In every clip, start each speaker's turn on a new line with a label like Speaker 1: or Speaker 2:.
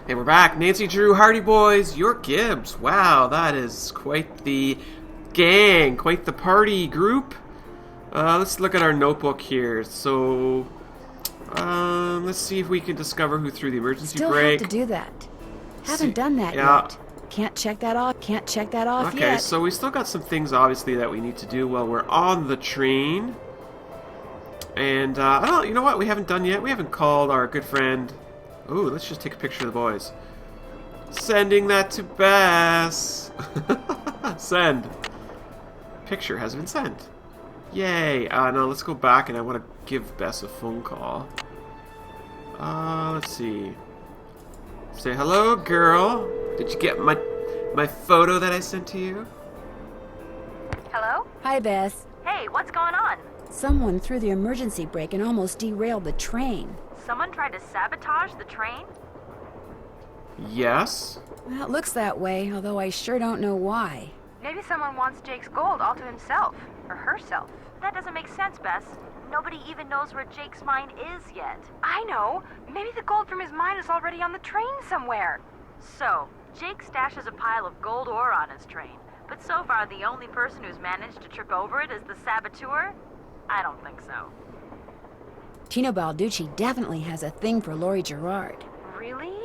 Speaker 1: Hey, we're back. Nancy, Drew, Hardy Boys, YourGibs. Wow, that is quite the gang, quite the party group. Let's look at our notebook here. So, let's see if we can discover who threw the emergency
Speaker 2: Still
Speaker 1: brake.
Speaker 2: have to do that. Haven't done that
Speaker 1: Yeah.
Speaker 2: yet. Can't check that off. Can't check that off
Speaker 1: Okay,
Speaker 2: yet.
Speaker 1: so we still got some things, obviously, that we need to do while we're on the train. And, oh, you know what we haven't done yet? We haven't called our good friend... Ooh, let's just take a picture of the boys. Sending that to Bess. Send. Picture has been sent. Yay. Now let's go back and I want to give Bess a phone call. Let's see. Say, hello, girl. Did you get my photo that I sent to you?
Speaker 3: Hello?
Speaker 2: Hi, Bess.
Speaker 3: Hey, what's going on?
Speaker 2: Someone threw the emergency brake and almost derailed the train.
Speaker 3: Someone tried to sabotage the train?
Speaker 1: Yes.
Speaker 2: Well, it looks that way, although I sure don't know why.
Speaker 3: Maybe someone wants Jake's gold all to himself. Or herself. That doesn't make sense, Bess. Nobody even knows where Jake's mine is yet. I know. Maybe the gold from his mine is already on the train somewhere. So, Jake stashes a pile of gold ore on his train. But so far, the only person who's managed to trip over it is the saboteur? I don't think so.
Speaker 2: Tino Balducci definitely has a thing for Lori Girard.
Speaker 3: Really?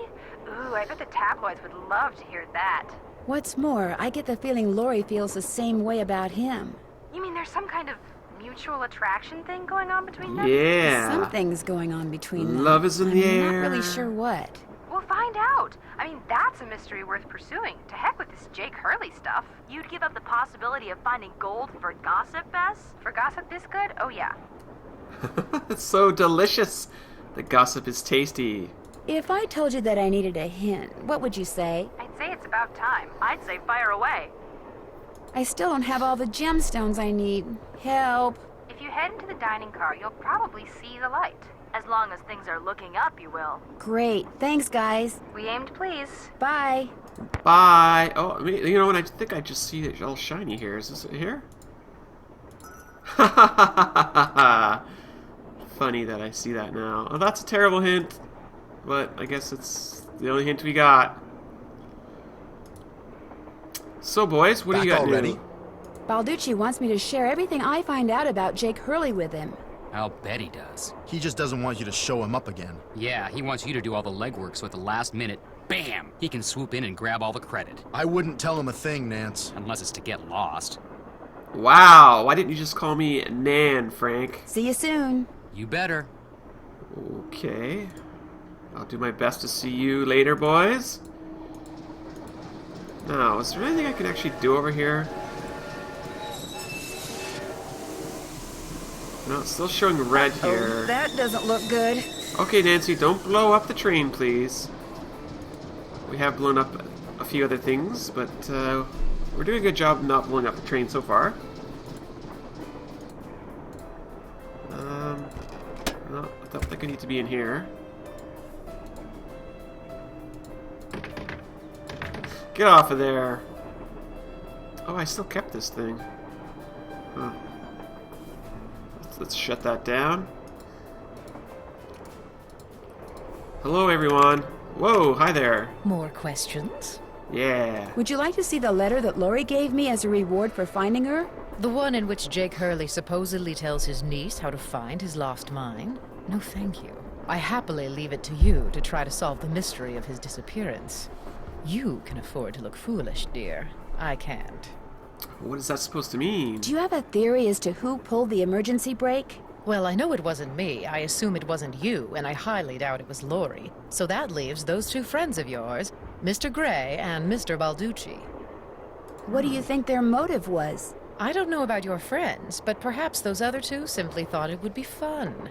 Speaker 3: Ooh, I bet the tabloids would love to hear that.
Speaker 2: What's more, I get the feeling Lori feels the same way about him.
Speaker 3: You mean there's some kind of mutual attraction thing going on between them?
Speaker 1: Yeah.
Speaker 2: Something's going on between them.
Speaker 1: Love is in the
Speaker 2: I'm
Speaker 1: air.
Speaker 2: not really sure what.
Speaker 3: We'll find out. I mean, that's a mystery worth pursuing. To heck with this Jake Hurley stuff. You'd give up the possibility of finding gold for gossip, Bess? For gossip this good? Oh, yeah.
Speaker 1: It's so delicious. The gossip is tasty.
Speaker 2: If I told you that I needed a hint, what would you say?
Speaker 3: I'd say it's about time. I'd say fire away.
Speaker 2: I still don't have all the gemstones I need. Help.
Speaker 3: If you head into the dining car, you'll probably see the light. As long as things are looking up, you will.
Speaker 2: Great. Thanks, guys.
Speaker 3: We aim to please.
Speaker 2: Bye.
Speaker 1: Bye. Oh, I mean, you know what? I think I just see it all shiny here. Is this it here? Ha ha ha ha ha. Funny that I see that now. Oh, that's a terrible hint. But I guess it's the only hint we got. So, boys, what do you got
Speaker 4: already?
Speaker 2: Balducci wants me to share everything I find out about Jake Hurley with him.
Speaker 5: I'll bet he does.
Speaker 4: He just doesn't want you to show him up again.
Speaker 5: Yeah, he wants you to do all the legwork so at the last minute, bam, he can swoop in and grab all the credit.
Speaker 4: I wouldn't tell him a thing, Nance.
Speaker 5: Unless it's to get lost.
Speaker 1: Wow, why didn't you just call me Nan, Frank?
Speaker 2: See you soon.
Speaker 5: You better.
Speaker 1: Okay. I'll do my best to see you later, boys. Now, is there anything I can actually do over here? No, it's still showing red here.
Speaker 2: Oh, that doesn't look good.
Speaker 1: Okay, Nancy, don't blow up the train, please. We have blown up a few other things, but we're doing a good job not blowing up the train so far. No, I don't think I need to be in here. Get off of there. Oh, I still kept this thing. Huh. Let's shut that down. Hello, everyone. Whoa, hi there.
Speaker 6: More questions?
Speaker 1: Yeah.
Speaker 2: Would you like to see the letter that Lori gave me as a reward for finding her?
Speaker 6: The one in which Jake Hurley supposedly tells his niece how to find his lost mine? No, thank you. I happily leave it to you to try to solve the mystery of his disappearance. You can afford to look foolish, dear. I can't.
Speaker 1: What is that supposed to mean?
Speaker 2: Do you have a theory as to who pulled the emergency brake?
Speaker 6: Well, I know it wasn't me. I assume it wasn't you, and I highly doubt it was Lori. So that leaves those two friends of yours, Mr. Gray and Mr. Balducci.
Speaker 2: What do you think their motive was?
Speaker 6: I don't know about your friends, but perhaps those other two simply thought it would be fun.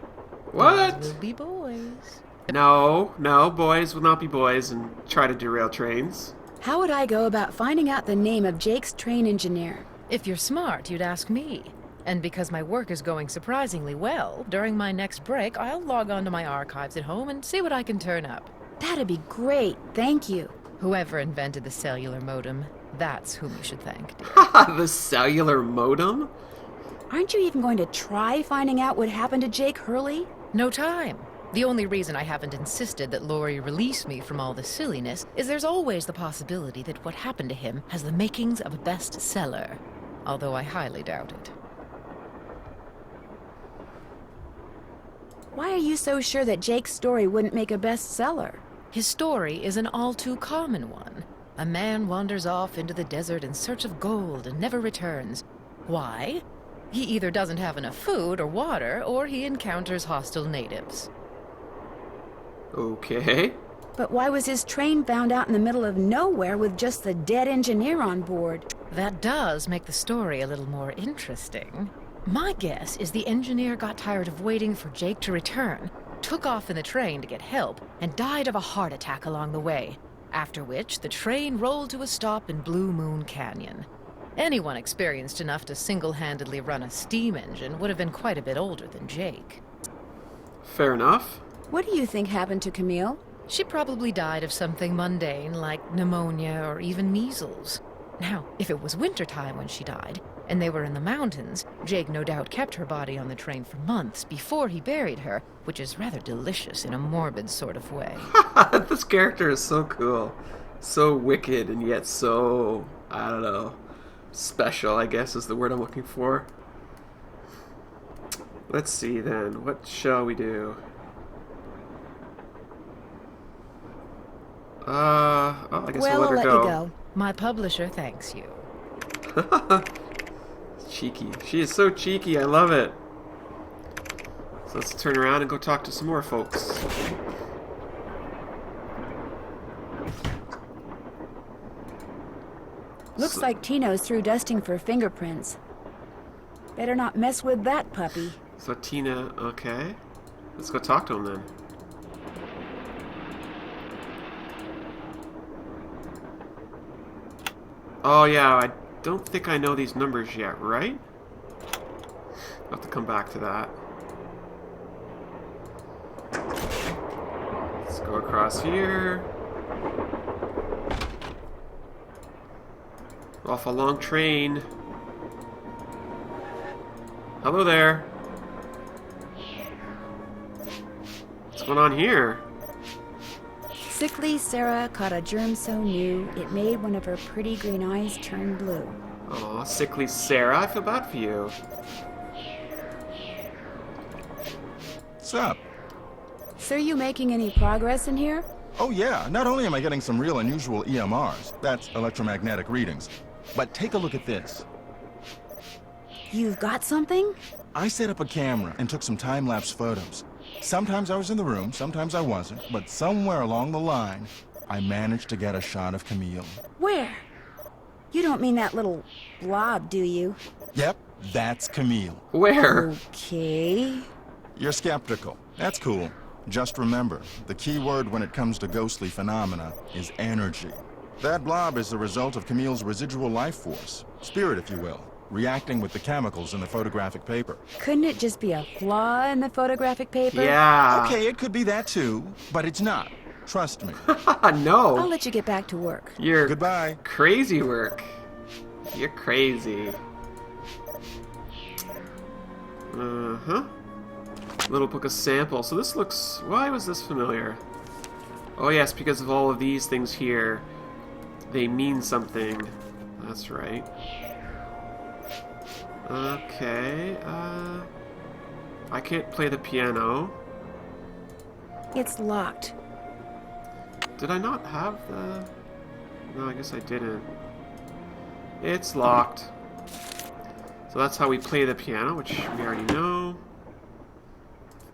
Speaker 1: What?
Speaker 6: Boys will be boys.
Speaker 1: No, boys will not be boys and try to derail trains.
Speaker 2: How would I go about finding out the name of Jake's train engineer?
Speaker 6: If you're smart, you'd ask me. And because my work is going surprisingly well, during my next break, I'll log on to my archives at home and see what I can turn up.
Speaker 2: That'd be great, thank you.
Speaker 6: Whoever invented the cellular modem, that's whom you should thank, dear.
Speaker 1: The cellular modem?
Speaker 2: Aren't you even going to try finding out what happened to Jake Hurley?
Speaker 6: No time. The only reason I haven't insisted that Laurie release me from all the silliness is there's always the possibility that what happened to him has the makings of a bestseller, although I highly doubt it.
Speaker 2: Why are you so sure that Jake's story wouldn't make a bestseller?
Speaker 6: His story is an all too common one. A man wanders off into the desert in search of gold and never returns. Why? He either doesn't have enough food or water, or he encounters hostile natives.
Speaker 1: Okay.
Speaker 2: But why was his train found out in the middle of nowhere with just the dead engineer on board?
Speaker 6: That does make the story a little more interesting. My guess is the engineer got tired of waiting for Jake to return, took off in the train to get help, and died of a heart attack along the way, after which the train rolled to a stop in Blue Moon Canyon. Anyone experienced enough to single-handedly run a steam engine would have been quite a bit older than Jake.
Speaker 1: Fair enough.
Speaker 2: What do you think happened to Camille?
Speaker 6: She probably died of something mundane like pneumonia or even measles. Now, if it was wintertime when she died, and they were in the mountains, Jake no doubt kept her body on the train for months before he buried her, which is rather delicious in a morbid sort of way.
Speaker 1: This character is so cool. So wicked and yet so, I don't know, special, I guess is the word I'm looking for. Let's see then, what shall we do? I guess
Speaker 2: Well,
Speaker 1: we'll
Speaker 2: I'll
Speaker 1: let
Speaker 2: let
Speaker 1: her
Speaker 2: you
Speaker 1: go.
Speaker 2: go.
Speaker 6: My publisher thanks you.
Speaker 1: Cheeky. She is so cheeky, I love it. So let's turn around and go talk to some more folks.
Speaker 2: Looks like Tino's through dusting for fingerprints. Better not mess with that puppy.
Speaker 1: So Tina, okay. Let's go talk to him then. Oh yeah, I don't think I know these numbers yet, right? I'll have to come back to that. Let's go across here. Off a long train. Hello there. What's going on here?
Speaker 2: Sickly Sarah caught a germ so new, it made one of her pretty green eyes turn blue.
Speaker 1: Aw, sickly Sarah, I feel bad for you.
Speaker 7: What's up?
Speaker 2: So you making any progress in here?
Speaker 7: Oh yeah, not only am I getting some real unusual EMRs, that's electromagnetic readings, but take a look at this.
Speaker 2: You've got something?
Speaker 7: I set up a camera and took some time-lapse photos. Sometimes I was in the room, sometimes I wasn't, but somewhere along the line, I managed to get a shot of Camille.
Speaker 2: Where? You don't mean that little blob, do you?
Speaker 7: Yep, that's Camille.
Speaker 1: Where?
Speaker 2: Okay.
Speaker 7: You're skeptical. That's cool. Just remember, the key word when it comes to ghostly phenomena is energy. That blob is the result of Camille's residual life force, spirit if you will, reacting with the chemicals in the photographic paper.
Speaker 2: Couldn't it just be a flaw in the photographic paper?
Speaker 1: Yeah.
Speaker 7: Okay, it could be that too, but it's not. Trust me.
Speaker 1: No.
Speaker 2: I'll let you get back to work.
Speaker 1: You're
Speaker 7: Goodbye.
Speaker 1: crazy work. You're crazy. Uh-huh. Little book of samples. So this looks... Why was this familiar? Oh yes, because of all of these things here. They mean something. That's right. Okay, I can't play the piano.
Speaker 2: It's locked.
Speaker 1: Did I not have the... No, I guess I didn't. It's locked. So that's how we play the piano, which we already know.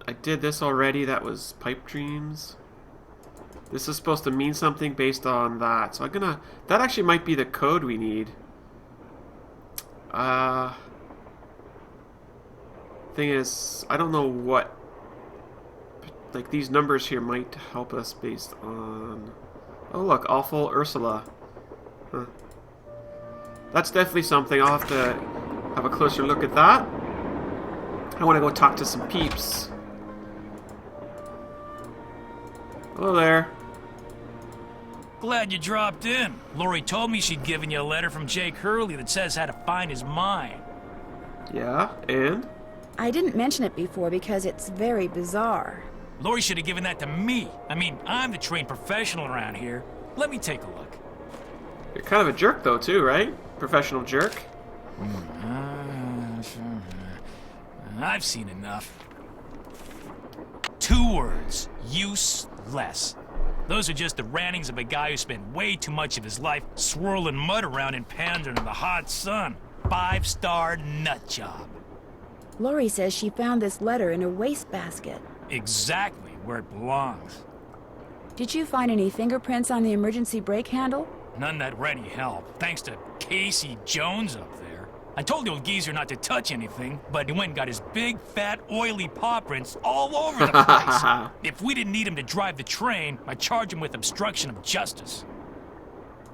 Speaker 1: I did this already, that was Pipe Dreams. This is supposed to mean something based on that. So I'm gonna... That actually might be the code we need. Thing is, I don't know what... Like, these numbers here might help us based on... Oh, look, Awful Ursula. Huh. That's definitely something. I'll have to have a closer look at that. I want to go talk to some peeps. Hello there.
Speaker 8: Glad you dropped in. Lori told me she'd given you a letter from Jake Hurley that says how to find his mine.
Speaker 1: Yeah, and?
Speaker 2: I didn't mention it before because it's very bizarre.
Speaker 8: Lori should have given that to me. I mean, I'm the trained professional around here. Let me take a look.
Speaker 1: You're kind of a jerk, though, too, right? Professional jerk.
Speaker 8: I've seen enough. 2 words. Useless. Those are just the rantings of a guy who spent way too much of his life swirling mud around in pans under the hot sun. 5-star nut job.
Speaker 2: Lori says she found this letter in a wastebasket.
Speaker 8: Exactly where it belongs.
Speaker 2: Did you find any fingerprints on the emergency brake handle?
Speaker 8: None that ready help, thanks to Casey Jones up there. I told the old geezer not to touch anything, but he went and got his big, fat, oily paw prints all over the place. If we didn't need him to drive the train, I'd charge him with obstruction of justice.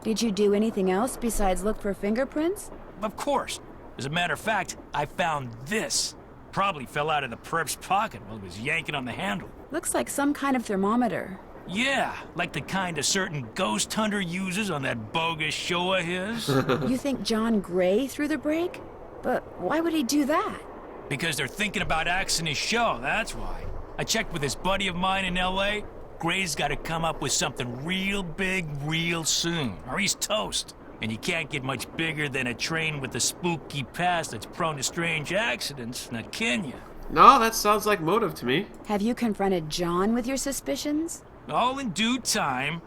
Speaker 2: Did you do anything else besides look for fingerprints?
Speaker 8: Of course. As a matter of fact, I found this. Probably fell out of the perp's pocket while he was yanking on the handle.
Speaker 2: Looks like some kind of thermometer.
Speaker 8: Yeah, like the kind a certain ghost hunter uses on that bogus show of his.
Speaker 2: You think John Gray threw the brake? But why would he do that?
Speaker 8: Because they're thinking about axing his show, that's why. I checked with this buddy of mine in L.A. Gray's got to come up with something real big real soon, or he's toast. And you can't get much bigger than a train with a spooky past that's prone to strange accidents, now can you?
Speaker 1: No, that sounds like motive to me.
Speaker 2: Have you confronted John with your suspicions?
Speaker 8: All in due time.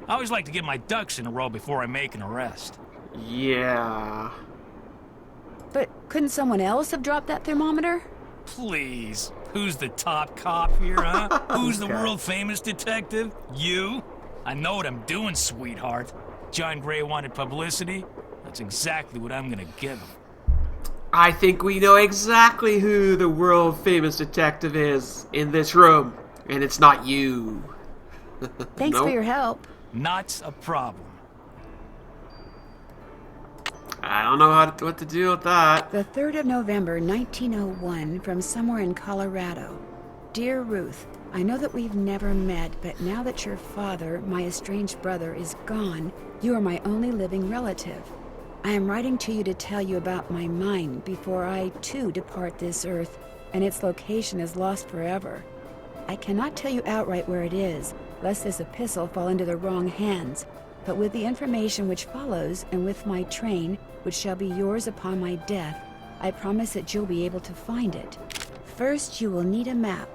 Speaker 8: I always like to get my ducks in a row before I make an arrest.
Speaker 1: Yeah.
Speaker 2: But couldn't someone else have dropped that thermometer?
Speaker 8: Please. Who's the top cop here, huh? Who's the world-famous detective? You? I know what I'm doing, sweetheart. John Gray wanted publicity. That's exactly what I'm gonna give him.
Speaker 1: I think we know exactly who the world-famous detective is in this room. And it's not you.
Speaker 2: Thanks for your help.
Speaker 8: Not a problem.
Speaker 1: I don't know what to do with that.
Speaker 2: The 3rd of November, 1901, from somewhere in Colorado. Dear Ruth, I know that we've never met, but now that your father, my estranged brother, is gone, you are my only living relative. I am writing to you to tell you about my mine before I, too, depart this earth, and its location is lost forever. I cannot tell you outright where it is, lest this epistle fall into the wrong hands, but with the information which follows, and with my train, which shall be yours upon my death, I promise that you'll be able to find it. First, you will need a map.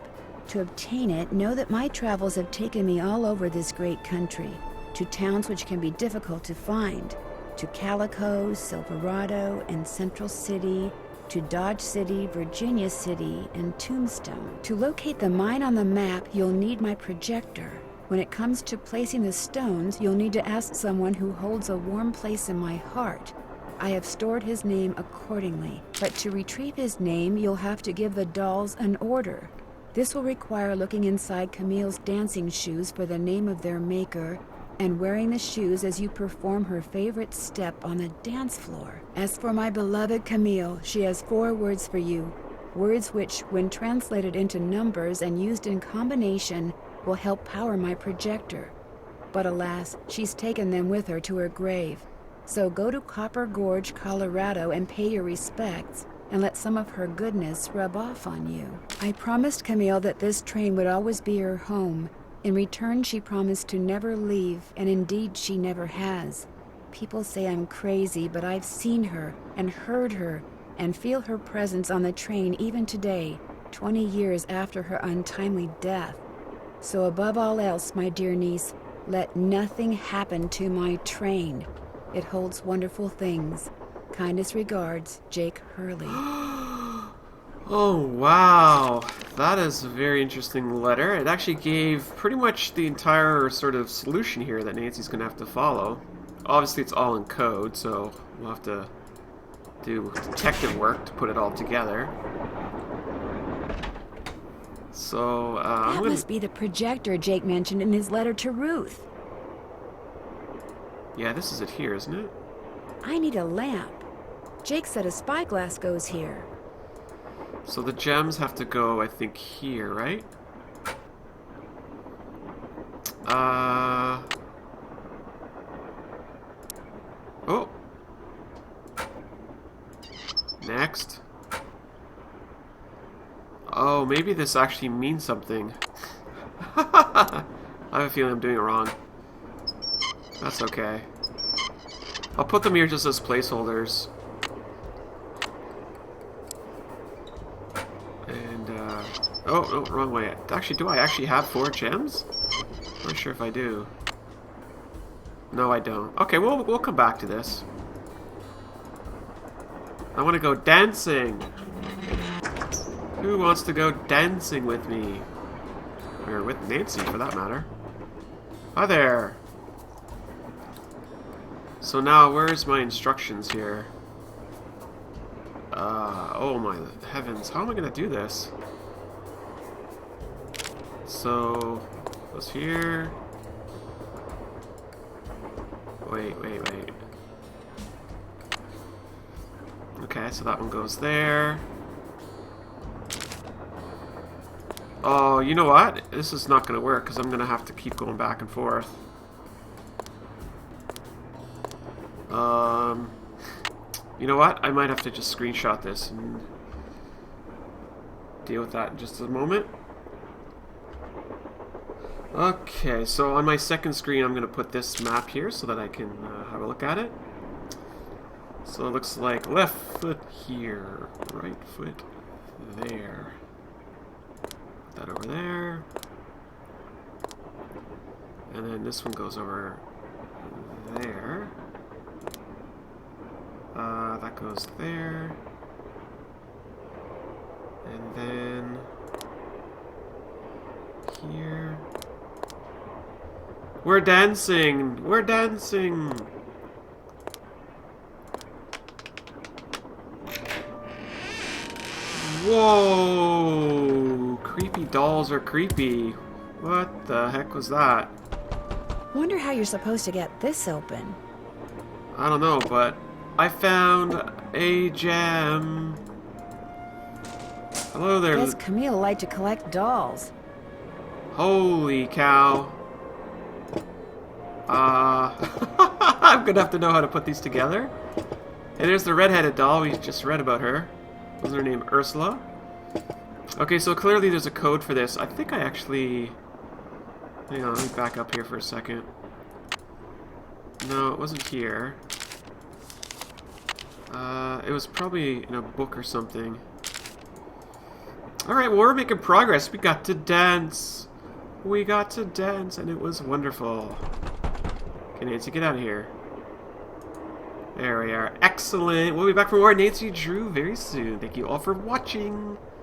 Speaker 2: To obtain it, know that my travels have taken me all over this great country, to towns which can be difficult to find, to Calico, Silverado, and Central City, to Dodge City, Virginia City, and Tombstone. To locate the mine on the map, you'll need my projector. When it comes to placing the stones, you'll need to ask someone who holds a warm place in my heart. I have stored his name accordingly, but to retrieve his name, you'll have to give the dolls an order. This will require looking inside Camille's dancing shoes for the name of their maker, and wearing the shoes as you perform her favorite step on the dance floor. As for my beloved Camille, she has 4 words for you, words which, when translated into numbers and used in combination, will help power my projector. But alas, she's taken them with her to her grave. So go to Copper Gorge, Colorado, and pay your respects, and let some of her goodness rub off on you. I promised Camille that this train would always be her home. In return, she promised to never leave, and indeed she never has. People say I'm crazy, but I've seen her, and heard her, and feel her presence on the train even today, 20 years after her untimely death. So above all else, my dear niece, let nothing happen to my train. It holds wonderful things. Kindest regards, Jake Hurley.
Speaker 1: Oh, wow. That is a very interesting letter. It actually gave pretty much the entire sort of solution here that Nancy's going to have to follow. Obviously, it's all in code, so we'll have to do detective work to put it all together. So,
Speaker 2: that must be the projector Jake mentioned in his letter to Ruth.
Speaker 1: Yeah, this is it here, isn't it?
Speaker 2: I need a lamp. Jake said a spyglass goes here.
Speaker 1: So the gems have to go, I think, here, right? Oh! Next. Oh, maybe this actually means something. I have a feeling I'm doing it wrong. That's okay. I'll put them here just as placeholders. And, oh, no, wrong way. Actually, do I actually have 4 gems? I'm not sure if I do. No, I don't. Okay, we'll come back to this. I want to go dancing. Who wants to go dancing with me? Or with Nancy, for that matter. Hi there. So now, where's my instructions here? Oh my heavens. How am I going to do this? So, goes here. Wait. Okay, so that one goes there. Oh, you know what? This is not going to work because I'm going to have to keep going back and forth. You know what? I might have to just screenshot this and deal with that in just a moment. Okay, so on my second screen I'm going to put this map here so that I can have a look at it. So it looks like left foot here, right foot there. Put that over there. And then this one goes over there. That goes there. And then here. We're dancing! We're dancing! Whoa! Creepy dolls are creepy. What the heck was that?
Speaker 2: Wonder how you're supposed to get this open.
Speaker 1: I don't know, but I found a gem. Hello there.
Speaker 2: Guess Camille liked to collect dolls.
Speaker 1: Holy cow. I'm gonna have to know how to put these together. And there's the red-headed doll. We just read about her. Wasn't her name Ursula? Okay, so clearly there's a code for this. I think I actually... Hang on, let me back up here for a second. No, it wasn't here. It was probably in a book or something. Alright, well, we're making progress. We got to dance. We got to dance, and it was wonderful. Okay, Nancy, get out of here. There we are. Excellent. We'll be back for more Nancy Drew very soon. Thank you all for watching.